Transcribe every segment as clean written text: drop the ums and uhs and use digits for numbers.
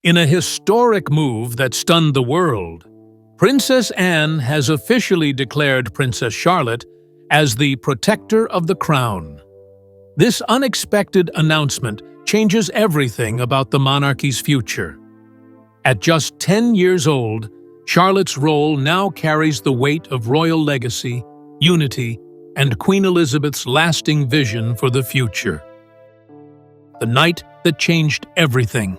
In a historic move that stunned the world, Princess Anne has officially declared Princess Charlotte as the protector of the crown. This unexpected announcement changes everything about the monarchy's future. At just 10 years old, Charlotte's role now carries the weight of royal legacy, unity, and Queen Elizabeth's lasting vision for the future. The night that changed everything.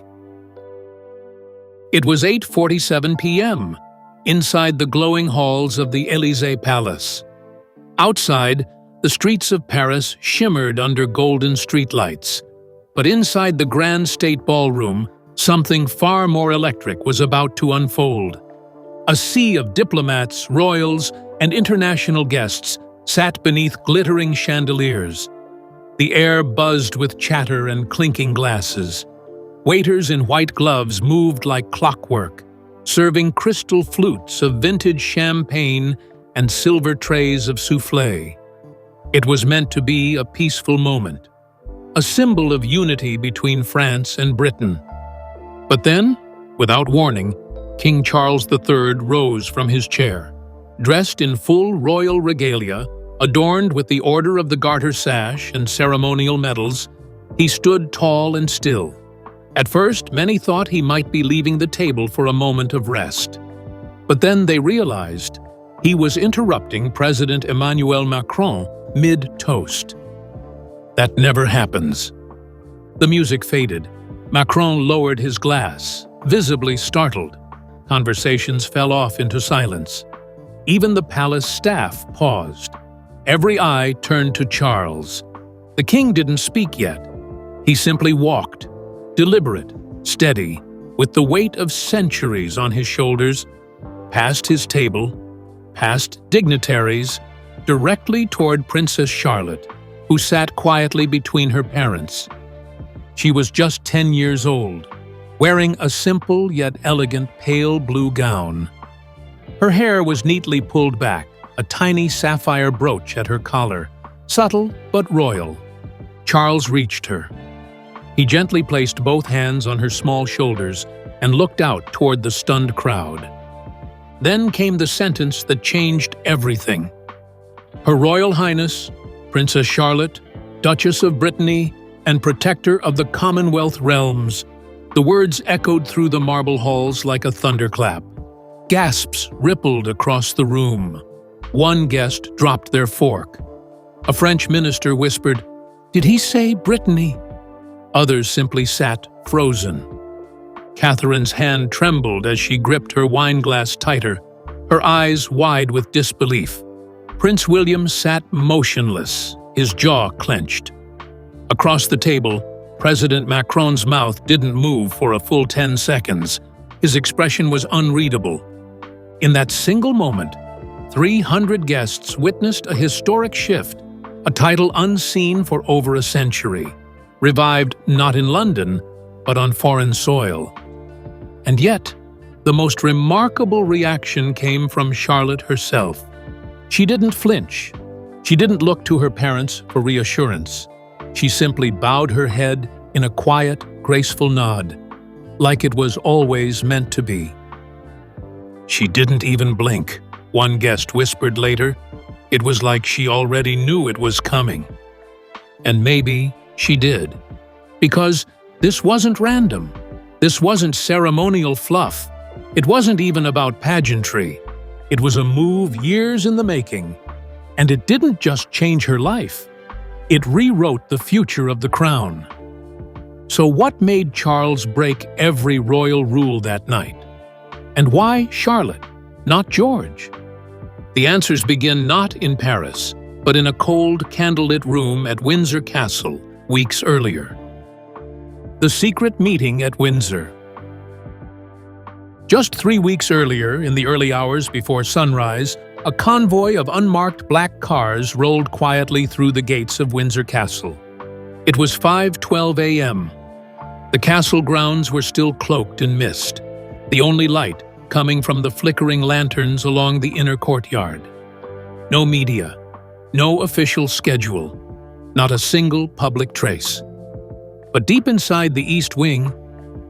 It was 8:47 p.m. inside the glowing halls of the Élysée Palace. Outside, the streets of Paris shimmered under golden streetlights. But inside the grand state ballroom, something far more electric was about to unfold. A sea of diplomats, royals, and international guests sat beneath glittering chandeliers. The air buzzed with chatter and clinking glasses. Waiters in white gloves moved like clockwork, serving crystal flutes of vintage champagne and silver trays of soufflé. It was meant to be a peaceful moment, a symbol of unity between France and Britain. But then, without warning, King Charles III rose from his chair. Dressed in full royal regalia, adorned with the Order of the Garter sash and ceremonial medals, he stood tall and still. At first, many thought he might be leaving the table for a moment of rest. But then they realized he was interrupting President Emmanuel Macron mid-toast. That never happens. The music faded. Macron lowered his glass, visibly startled. Conversations fell off into silence. Even the palace staff paused. Every eye turned to Charles. The king didn't speak yet. He simply walked, deliberate, steady, with the weight of centuries on his shoulders, past his table, past dignitaries, directly toward Princess Charlotte, who sat quietly between her parents. She was just 10 years old, wearing a simple yet elegant pale blue gown. Her hair was neatly pulled back, a tiny sapphire brooch at her collar, subtle but royal. Charles reached her. He gently placed both hands on her small shoulders and looked out toward the stunned crowd. Then came the sentence that changed everything. Her Royal Highness, Princess Charlotte, Duchess of Brittany, and Protector of the Commonwealth Realms. The words echoed through the marble halls like a thunderclap. Gasps rippled across the room. One guest dropped their fork. A French minister whispered, "Did he say Brittany?" Others simply sat frozen. Catherine's hand trembled as she gripped her wineglass tighter, her eyes wide with disbelief. Prince William sat motionless, his jaw clenched. Across the table, President Macron's mouth didn't move for a full 10 seconds. His expression was unreadable. In that single moment, 300 guests witnessed a historic shift, a title unseen for over a century, revived not in London, but on foreign soil. And yet, the most remarkable reaction came from Charlotte herself. She didn't flinch. She didn't look to her parents for reassurance. She simply bowed her head in a quiet, graceful nod, like it was always meant to be. She didn't even blink, one guest whispered later. It was like she already knew it was coming. And maybe she did. Because this wasn't random. This wasn't ceremonial fluff. It wasn't even about pageantry. It was a move years in the making. And it didn't just change her life. It rewrote the future of the crown. So what made Charles break every royal rule that night? And why Charlotte, not George? The answers begin not in Paris, but in a cold, candlelit room at Windsor Castle weeks earlier. The secret meeting at Windsor. Just 3 weeks earlier, in the early hours before sunrise, a convoy of unmarked black cars rolled quietly through the gates of Windsor Castle. It was 5:12 a.m. The castle grounds were still cloaked in mist, the only light coming from the flickering lanterns along the inner courtyard. No media, no official schedule, not a single public trace. But deep inside the East Wing,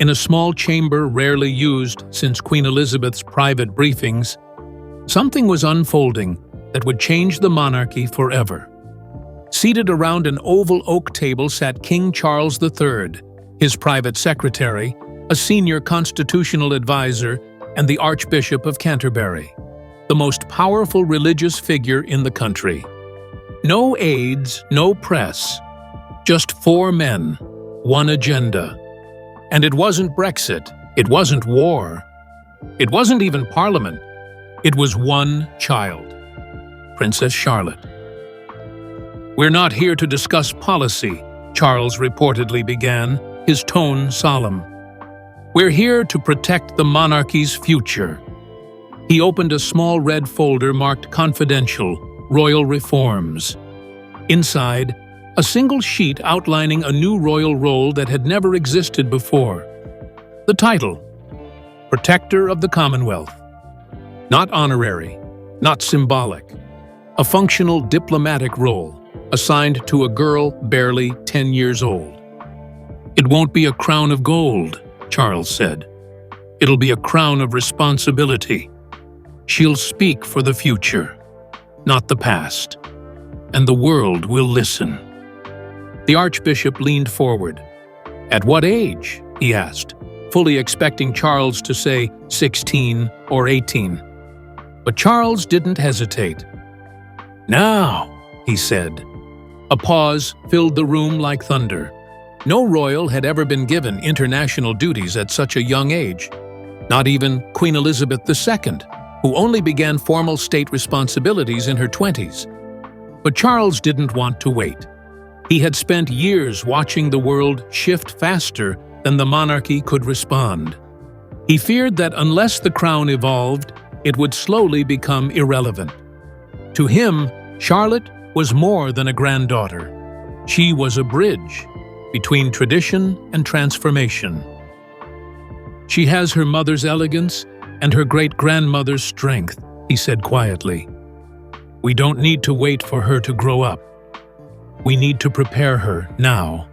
In a small chamber rarely used since Queen Elizabeth's private briefings, something was unfolding that would change the monarchy forever. Seated around an oval oak table sat King Charles III, his private secretary, a senior constitutional advisor, and the Archbishop of Canterbury, the most powerful religious figure in the country. No aides, no press, just four men, one agenda. And it wasn't Brexit, it wasn't war, it wasn't even Parliament. It was one child, Princess Charlotte. "We're not here to discuss policy," Charles reportedly began, his tone solemn. "We're here to protect the monarchy's future." He opened a small red folder marked Confidential, Royal Reforms. Inside, a single sheet outlining a new royal role that had never existed before. The title, Protector of the Commonwealth. Not honorary, not symbolic. A functional diplomatic role, assigned to a girl barely 10 years old. "It won't be a crown of gold," Charles said. "It'll be a crown of responsibility. She'll speak for the future, not the past. And the world will listen." The Archbishop leaned forward. "At what age?" he asked, fully expecting Charles to say 16 or 18. But Charles didn't hesitate. "Now," he said. A pause filled the room like thunder. No royal had ever been given international duties at such a young age, not even Queen Elizabeth II, who only began formal state responsibilities in her 20s. But Charles didn't want to wait. He had spent years watching the world shift faster than the monarchy could respond. He feared that unless the crown evolved, it would slowly become irrelevant. To him, Charlotte was more than a granddaughter. She was a bridge between tradition and transformation. "She has her mother's elegance and her great-grandmother's strength," he said quietly. "We don't need to wait for her to grow up. We need to prepare her now."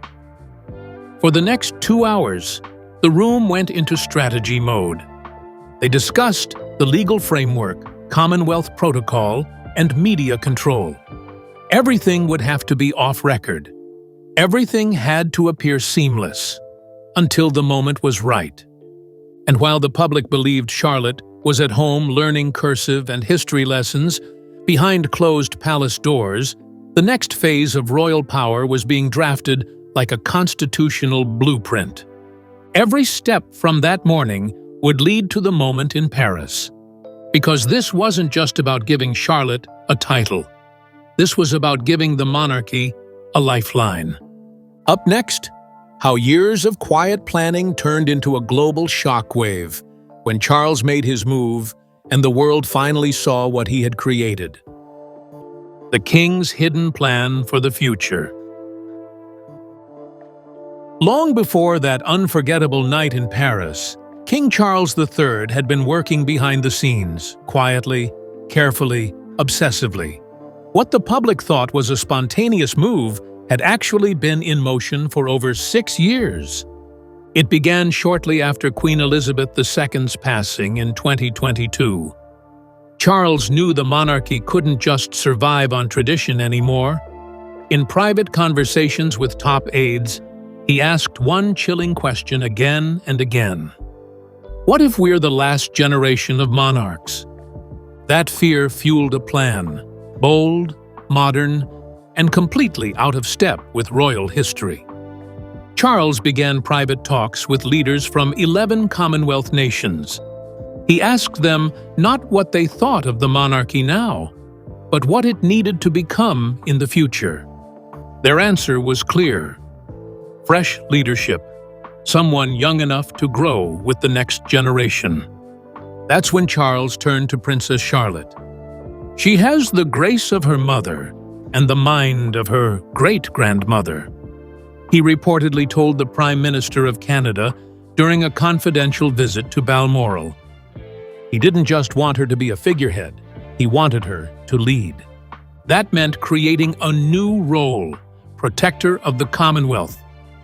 For the next 2 hours, the room went into strategy mode. They discussed the legal framework, Commonwealth protocol, and media control. Everything would have to be off-record. Everything had to appear seamless, until the moment was right. And while the public believed Charlotte was at home learning cursive and history lessons behind closed palace doors, the next phase of royal power was being drafted like a constitutional blueprint. Every step from that morning would lead to the moment in Paris. Because this wasn't just about giving Charlotte a title. This was about giving the monarchy a lifeline. Up next, how years of quiet planning turned into a global shockwave when Charles made his move and the world finally saw what he had created. The king's hidden plan for the future. Long before that unforgettable night in Paris, King Charles III had been working behind the scenes, quietly, carefully, obsessively. What the public thought was a spontaneous move had actually been in motion for over 6 years. It began shortly after Queen Elizabeth II's passing in 2022. Charles knew the monarchy couldn't just survive on tradition anymore. In private conversations with top aides, he asked one chilling question again and again. What if we're the last generation of monarchs? That fear fueled a plan, bold, modern, and completely out of step with royal history. Charles began private talks with leaders from 11 Commonwealth nations. He asked them not what they thought of the monarchy now, but what it needed to become in the future. Their answer was clear. Fresh leadership, someone young enough to grow with the next generation. That's when Charles turned to Princess Charlotte. She has the grace of her mother and the mind of her great-grandmother, he reportedly told the Prime Minister of Canada during a confidential visit to Balmoral. He didn't just want her to be a figurehead, he wanted her to lead. That meant creating a new role, protector of the Commonwealth,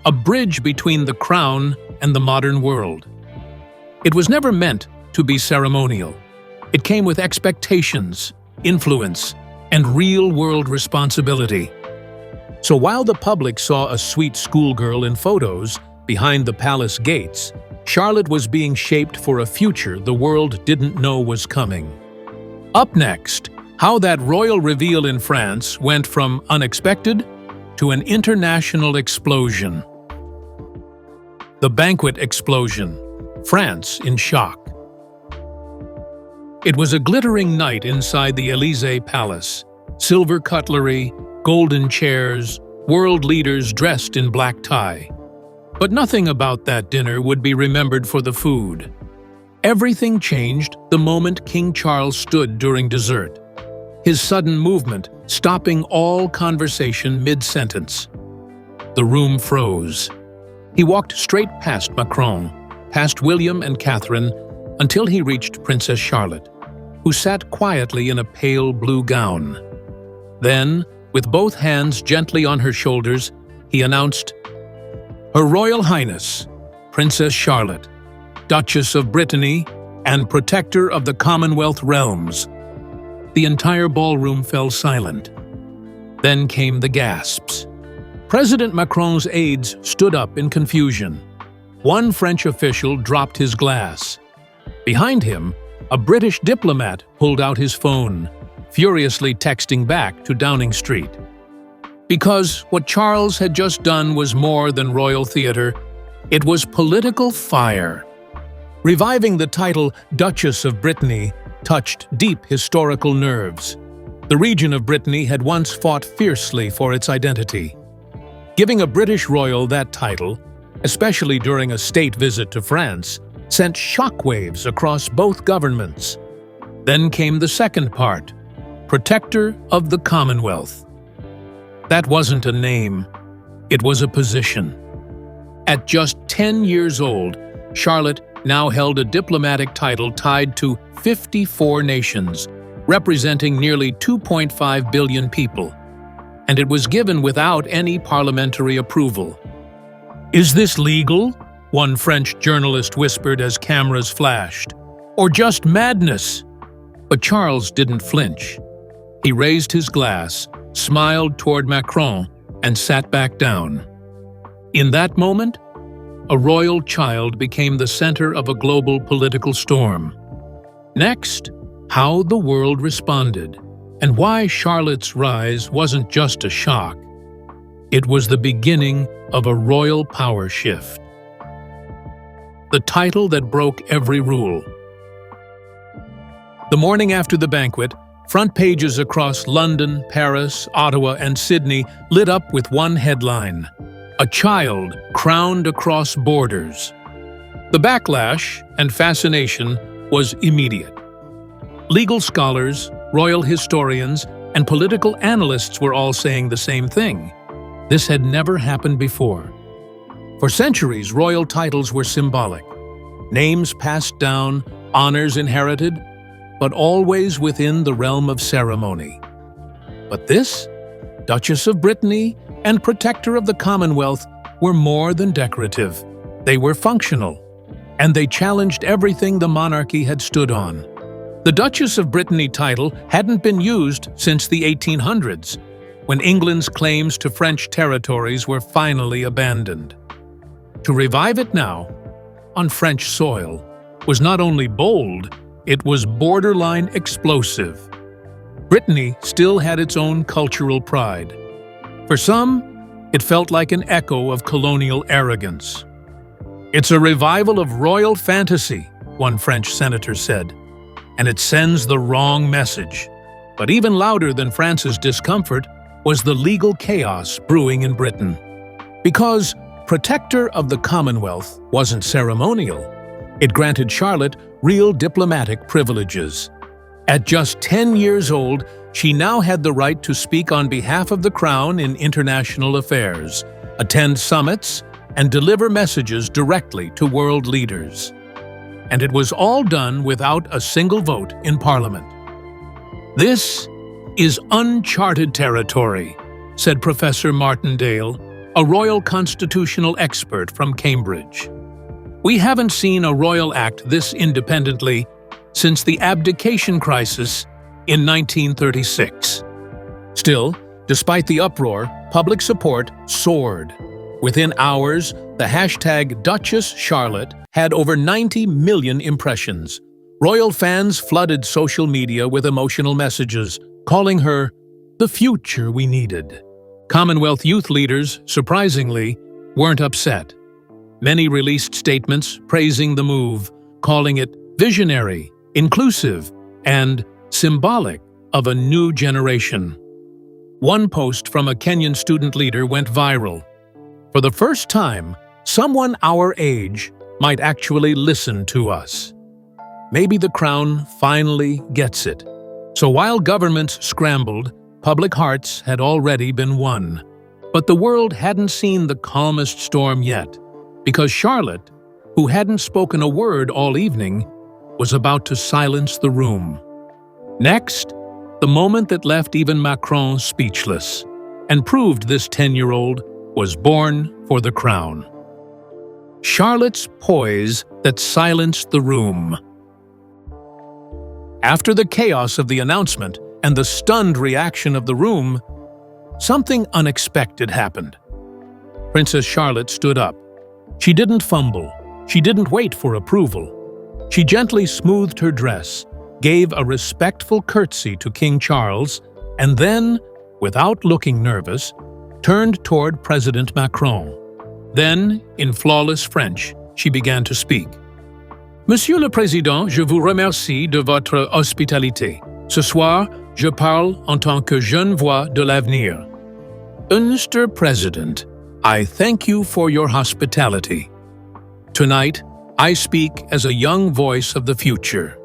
a bridge between the crown and the modern world. It was never meant to be ceremonial. It came with expectations, influence, and real-world responsibility. So while the public saw a sweet schoolgirl in photos behind the palace gates, Charlotte was being shaped for a future the world didn't know was coming. Up next, how that royal reveal in France went from unexpected to an international explosion. The banquet explosion. France in shock. It was a glittering night inside the Élysée Palace. Silver cutlery, golden chairs, world leaders dressed in black tie. But nothing about that dinner would be remembered for the food. Everything changed the moment King Charles stood during dessert. His sudden movement, stopping all conversation mid-sentence. The room froze. He walked straight past Macron, past William and Catherine, until he reached Princess Charlotte, who sat quietly in a pale blue gown. Then, with both hands gently on her shoulders, he announced, "Her Royal Highness, Princess Charlotte, Duchess of Brittany and Protector of the Commonwealth Realms." The entire ballroom fell silent. Then came the gasps. President Macron's aides stood up in confusion. One French official dropped his glass. Behind him, a British diplomat pulled out his phone, furiously texting back to Downing Street. Because what Charles had just done was more than royal theater, it was political fire. Reviving the title Duchess of Brittany touched deep historical nerves. The region of Brittany had once fought fiercely for its identity. Giving a British royal that title, especially during a state visit to France, sent shockwaves across both governments. Then came the second part, Protector of the Commonwealth. That wasn't a name, it was a position. At just 10 years old, Charlotte now held a diplomatic title tied to 54 nations, representing nearly 2.5 billion people. And it was given without any parliamentary approval. "Is this legal?" one French journalist whispered as cameras flashed. "Or just madness?" But Charles didn't flinch. He raised his glass, smiled toward Macron, and sat back down. In that moment, a royal child became the center of a global political storm. Next, how the world responded, and why Charlotte's rise wasn't just a shock. It was the beginning of a royal power shift. The title that broke every rule. The morning after the banquet, front pages across London, Paris, Ottawa, and Sydney lit up with one headline: "A child crowned across borders." The backlash and fascination was immediate. Legal scholars, royal historians, and political analysts were all saying the same thing. This had never happened before. For centuries, royal titles were symbolic. Names passed down, honors inherited, but always within the realm of ceremony. But this, Duchess of Brittany and Protector of the Commonwealth, were more than decorative. They were functional, and they challenged everything the monarchy had stood on. The Duchess of Brittany title hadn't been used since the 1800s, when England's claims to French territories were finally abandoned. To revive it now, on French soil, was not only bold, it was borderline explosive. Brittany still had its own cultural pride. For some, it felt like an echo of colonial arrogance. "It's a revival of royal fantasy," one French senator said, "and it sends the wrong message." But even louder than France's discomfort was the legal chaos brewing in Britain. Because Protector of the Commonwealth wasn't ceremonial, it granted Charlotte real diplomatic privileges. At just 10 years old, she now had the right to speak on behalf of the Crown in international affairs, attend summits, and deliver messages directly to world leaders. And it was all done without a single vote in Parliament. "This is uncharted territory," said Professor Martin Dale, a royal constitutional expert from Cambridge. We haven't seen a royal act this independently since the abdication crisis in 1936. Still, despite the uproar, public support soared. Within hours, the hashtag Duchess Charlotte had over 90 million impressions. Royal fans flooded social media with emotional messages, calling her the future we needed. Commonwealth youth leaders, surprisingly, weren't upset. Many released statements praising the move, calling it visionary, inclusive, and symbolic of a new generation. One post from a Kenyan student leader went viral. For the first time, someone our age might actually listen to us. Maybe the crown finally gets it. So while governments scrambled, public hearts had already been won. But the world hadn't seen the calmest storm yet, because Charlotte, who hadn't spoken a word all evening, was about to silence the room. Next, the moment that left even Macron speechless, and proved this 10-year-old was born for the crown. Charlotte's poise that silenced the room. After the chaos of the announcement and the stunned reaction of the room, something unexpected happened. Princess Charlotte stood up. She didn't fumble. She didn't wait for approval. She gently smoothed her dress, gave a respectful curtsy to King Charles, and then, without looking nervous, turned toward President Macron. Then, in flawless French, she began to speak. Monsieur le Président, je vous remercie de votre hospitalité. Ce soir, je parle en tant que jeune voix de l'avenir. Mr. President, I thank you for your hospitality. Tonight, I speak as a young voice of the future.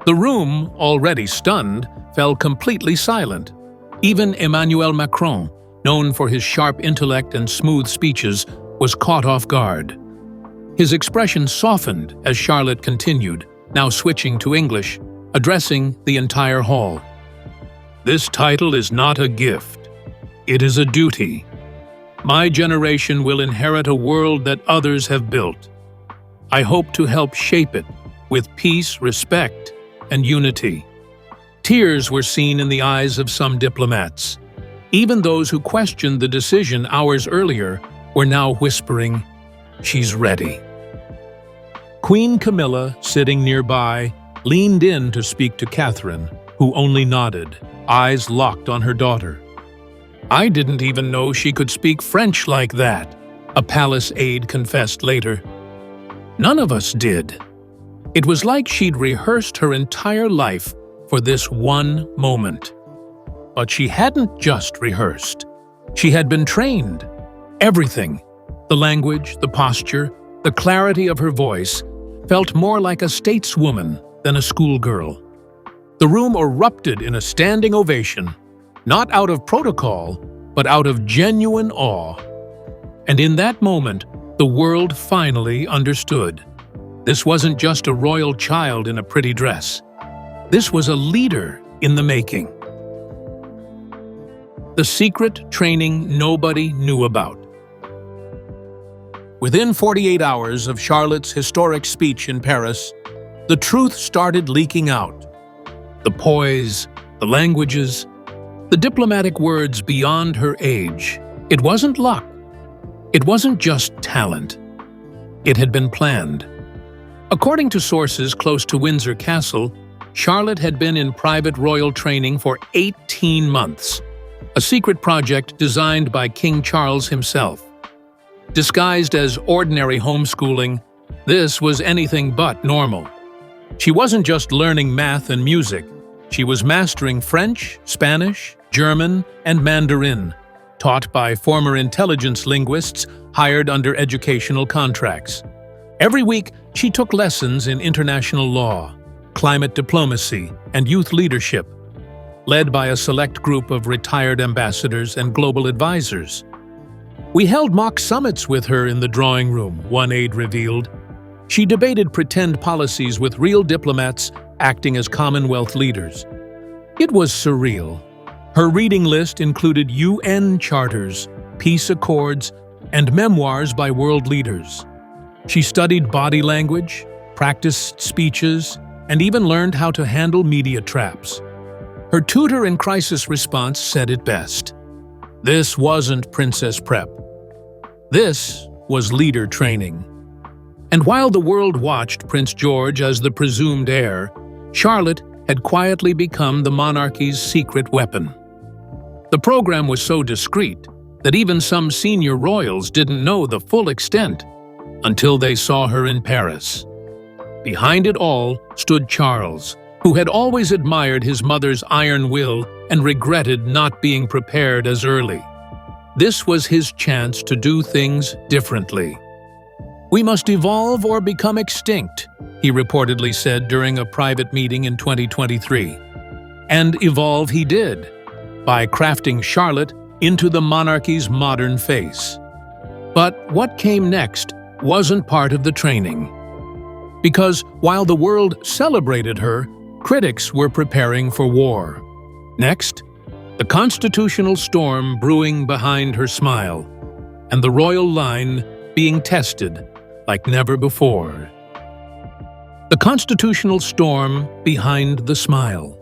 The room, already stunned, fell completely silent. Even Emmanuel Macron, known for his sharp intellect and smooth speeches, was caught off guard. His expression softened as Charlotte continued, now switching to English, addressing the entire hall. This title is not a gift. It is a duty. My generation will inherit a world that others have built. I hope to help shape it with peace, respect, and unity. Tears were seen in the eyes of some diplomats. Even those who questioned the decision hours earlier were now whispering, "She's ready." Queen Camilla, sitting nearby, leaned in to speak to Catherine, who only nodded, eyes locked on her daughter. "I didn't even know she could speak French like that," a palace aide confessed later. "None of us did." It was like she'd rehearsed her entire life for this one moment. But she hadn't just rehearsed. She had been trained. Everything, the language, the posture, the clarity of her voice, felt more like a stateswoman than a schoolgirl. The room erupted in a standing ovation, not out of protocol, but out of genuine awe. And in that moment, the world finally understood. This wasn't just a royal child in a pretty dress. This was a leader in the making. The secret training nobody knew about. Within 48 hours of Charlotte's historic speech in Paris, the truth started leaking out. The poise, the languages, the diplomatic words beyond her age. It wasn't luck. It wasn't just talent. It had been planned. According to sources close to Windsor Castle, Charlotte had been in private royal training for 18 months, a secret project designed by King Charles himself. Disguised as ordinary homeschooling, this was anything but normal. She wasn't just learning math and music. She was mastering French, Spanish, German, and Mandarin, taught by former intelligence linguists hired under educational contracts. Every week, she took lessons in international law, climate diplomacy, and youth leadership, led by a select group of retired ambassadors and global advisors. "We held mock summits with her in the drawing room," one aide revealed. She debated pretend policies with real diplomats acting as Commonwealth leaders. It was surreal. Her reading list included UN charters, peace accords, and memoirs by world leaders. She studied body language, practiced speeches, and even learned how to handle media traps. Her tutor in crisis response said it best. This wasn't princess prep. This was leader training. And while the world watched Prince George as the presumed heir, Charlotte had quietly become the monarchy's secret weapon. The program was so discreet that even some senior royals didn't know the full extent until they saw her in Paris. Behind it all stood Charles, who had always admired his mother's iron will and regretted not being prepared as early. This was his chance to do things differently. "We must evolve or become extinct," he reportedly said during a private meeting in 2023. And evolve he did, by crafting Charlotte into the monarchy's modern face. But what came next wasn't part of the training. Because while the world celebrated her, critics were preparing for war. Next, the constitutional storm brewing behind her smile, and the royal line being tested like never before. The constitutional storm behind the smile.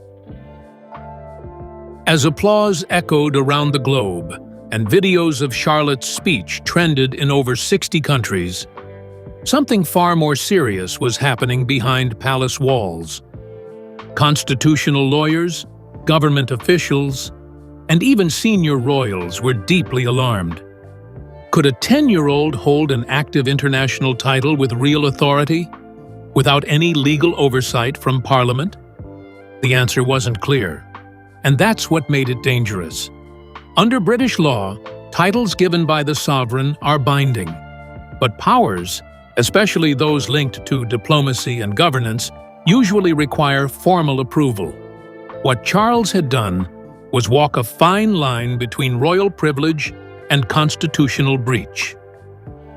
As applause echoed around the globe and videos of Charlotte's speech trended in over 60 countries, something far more serious was happening behind palace walls. Constitutional lawyers, government officials, and even senior royals were deeply alarmed. Could a 10-year-old hold an active international title with real authority, without any legal oversight from Parliament? The answer wasn't clear, and that's what made it dangerous. Under British law, titles given by the sovereign are binding, but powers, especially those linked to diplomacy and governance, usually require formal approval. What Charles had done was walk a fine line between royal privilege and constitutional breach.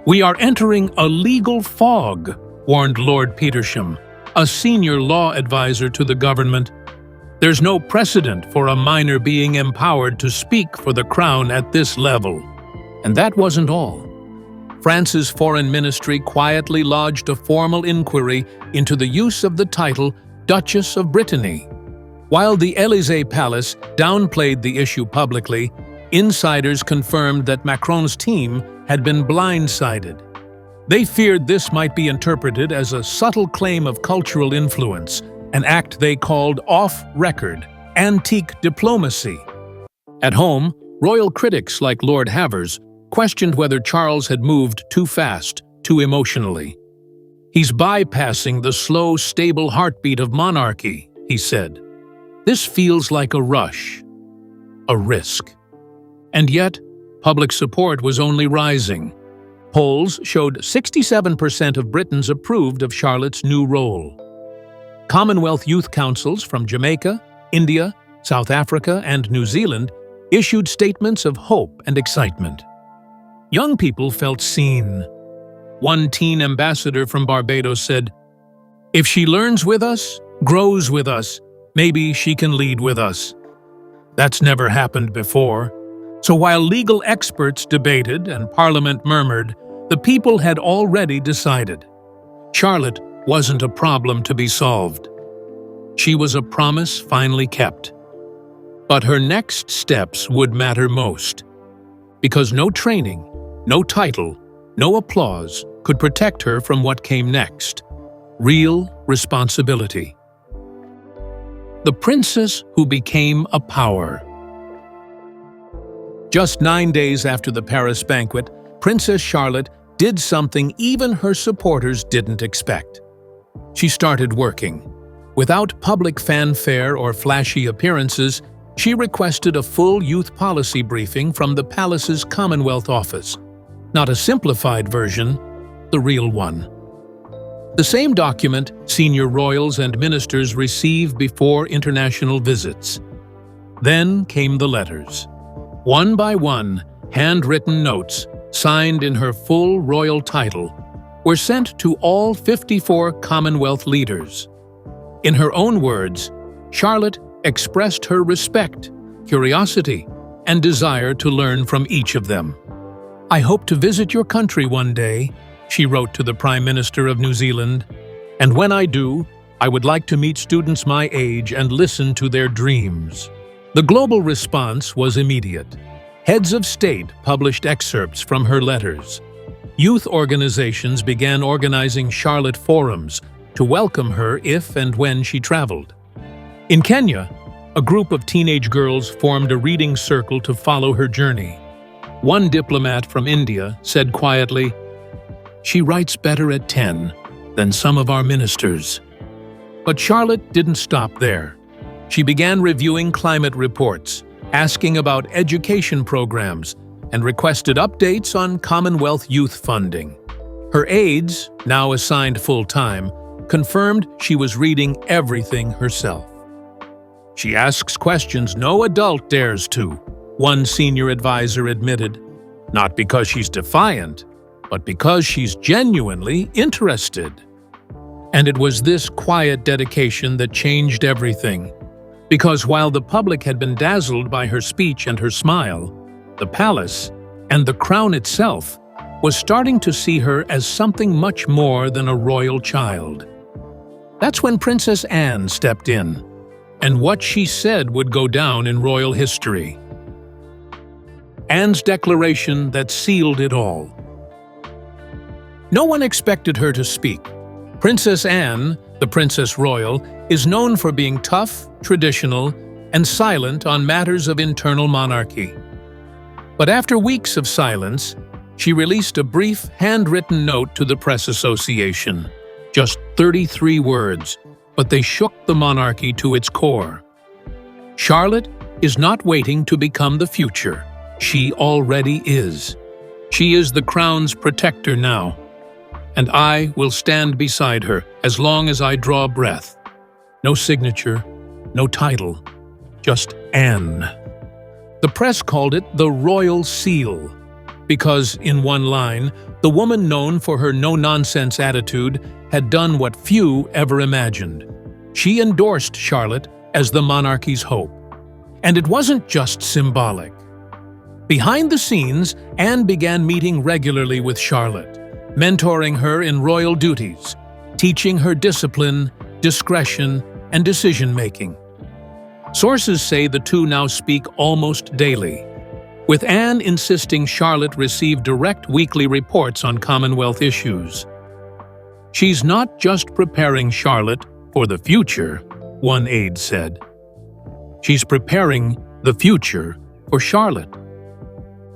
"We are entering a legal fog," warned Lord Petersham, a senior law advisor to the government. "There's no precedent for a minor being empowered to speak for the crown at this level." And that wasn't all. France's foreign ministry quietly lodged a formal inquiry into the use of the title Duchess of Brittany. While the Élysée Palace downplayed the issue publicly, insiders confirmed that Macron's team had been blindsided. They feared this might be interpreted as a subtle claim of cultural influence, an act they called off-record, antique diplomacy. At home, royal critics like Lord Havers questioned whether Charles had moved too fast, too emotionally. "He's bypassing the slow, stable heartbeat of monarchy," he said. "This feels like a rush, a risk." And yet, public support was only rising. Polls showed 67% of Britons approved of Charlotte's new role. Commonwealth youth councils from Jamaica, India, South Africa, and New Zealand issued statements of hope and excitement. Young people felt seen. One teen ambassador from Barbados said, "If she learns with us, grows with us, maybe she can lead with us." That's never happened before. So while legal experts debated and Parliament murmured, the people had already decided. Charlotte wasn't a problem to be solved. She was a promise finally kept. But her next steps would matter most, because no training, no title, no applause could protect her from what came next: real responsibility. The princess who became a power. Just 9 days after the Paris banquet, Princess Charlotte did something even her supporters didn't expect. She started working. Without public fanfare or flashy appearances, she requested a full youth policy briefing from the palace's Commonwealth Office. Not a simplified version, the real one. The same document senior royals and ministers receive before international visits. Then came the letters. One by one, handwritten notes, signed in her full royal title, were sent to all 54 Commonwealth leaders. In her own words, Charlotte expressed her respect, curiosity, and desire to learn from each of them. "I hope to visit your country one day, she wrote to the Prime Minister of New Zealand, "and when I do, I would like to meet students my age and listen to their dreams." The global response was immediate. Heads of state published excerpts from her letters. Youth organizations began organizing Charlotte forums to welcome her if and when she traveled. In Kenya, a group of teenage girls formed a reading circle to follow her journey. One diplomat from India said quietly, "She writes better at 10 than some of our ministers." But Charlotte didn't stop there. She began reviewing climate reports, asking about education programs, and requested updates on Commonwealth youth funding. Her aides, now assigned full-time, confirmed she was reading everything herself. "She asks questions no adult dares to," one senior advisor admitted, "not because she's defiant, but because she's genuinely interested." And it was this quiet dedication that changed everything. Because while the public had been dazzled by her speech and her smile, the palace, and the crown itself, was starting to see her as something much more than a royal child. That's when Princess Anne stepped in, and what she said would go down in royal history. Anne's declaration that sealed it all. No one expected her to speak. Princess Anne, the Princess Royal, is known for being tough, traditional, and silent on matters of internal monarchy. But after weeks of silence, she released a brief, handwritten note to the Press Association. Just 33 words, but they shook the monarchy to its core. Charlotte is not waiting to become the future. She already is. She is the crown's protector now, and I will stand beside her as long as I draw breath. No signature, no title, just Anne. The press called it the Royal Seal, because, in one line, the woman known for her no-nonsense attitude had done what few ever imagined. She endorsed Charlotte as the monarchy's hope. And it wasn't just symbolic. Behind the scenes, Anne began meeting regularly with Charlotte, mentoring her in royal duties, teaching her discipline, discretion, and decision-making. Sources say the two now speak almost daily, with Anne insisting Charlotte receive direct weekly reports on Commonwealth issues. "She's not just preparing Charlotte for the future," one aide said. "She's preparing the future for Charlotte."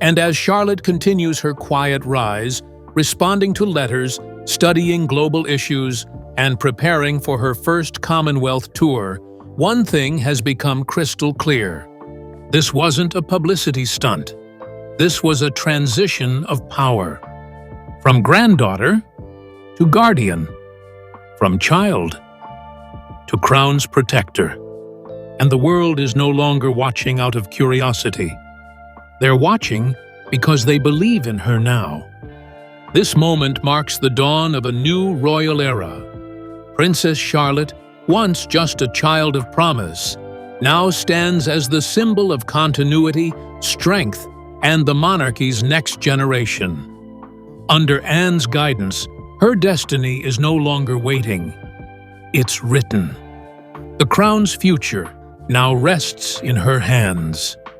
And as Charlotte continues her quiet rise, responding to letters, studying global issues, and preparing for her first Commonwealth tour, one thing has become crystal clear. This wasn't a publicity stunt. This was a transition of power. From granddaughter to guardian. From child to crown's protector. And the world is no longer watching out of curiosity. They're watching because they believe in her now. This moment marks the dawn of a new royal era. Princess Charlotte, once just a child of promise, now stands as the symbol of continuity, strength, and the monarchy's next generation. Under Anne's guidance, her destiny is no longer waiting. It's written. The crown's future now rests in her hands.